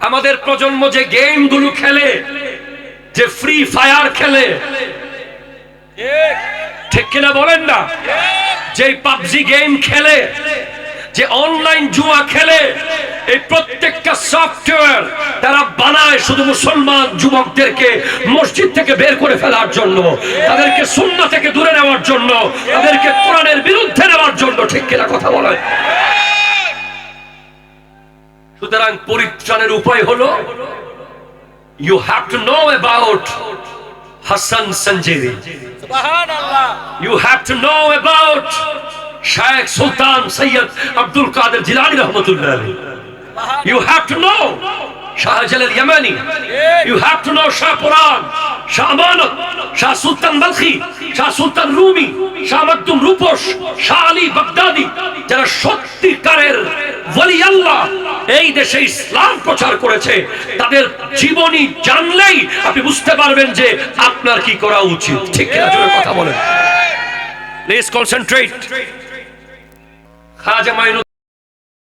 আমাদের প্রজন্ম যে গেমগুলো খেলে, যে ফ্রি ফায়ার খেলে, ঠিক কিনা বলেন না? যে পাবজি গেম খেলে, যে অনলাইন জুয়া খেলে, এই প্রত্যেকটা সফটওয়্যার তারা বানায় শুধু মুসলমান যুবকদেরকে মসজিদ থেকে বের করে ফেলার জন্য, তাদেরকে সুন্নাহ থেকে দূরে নেওয়ার জন্য, তাদেরকে কোরআনের বিরুদ্ধে নেওয়ার জন্য। ঠিক কিনা কথা বলেন? সুতরাং পরিত্রাণের উপায় হলো, you have to know about Hassan Sanjeevi, সুবহানাল্লাহ, you have to know about Shaykh Sultan Sayyid Abdul Qadir Jilani rahmatullah alayhi, you have to know Shah Jalal Yamani, you have to know Shah Quran, Shah Amanat, Shah Sultan Balkhi, Shah Sultan Rumi, Shah Makdum Ruposh, Shah Ali Baghdadi, যারা সত্যিকারের ওলি আল্লাহ এই দেশে ইসলাম প্রচার করেছে, তাদের জীবনী জানলেই আপনি বুঝতে পারবেন যে আপনার কি করা উচিত। ঠিক কিনা জোরে কথা বলেন। Please concentrate. খাজা মাইনুদ্দিন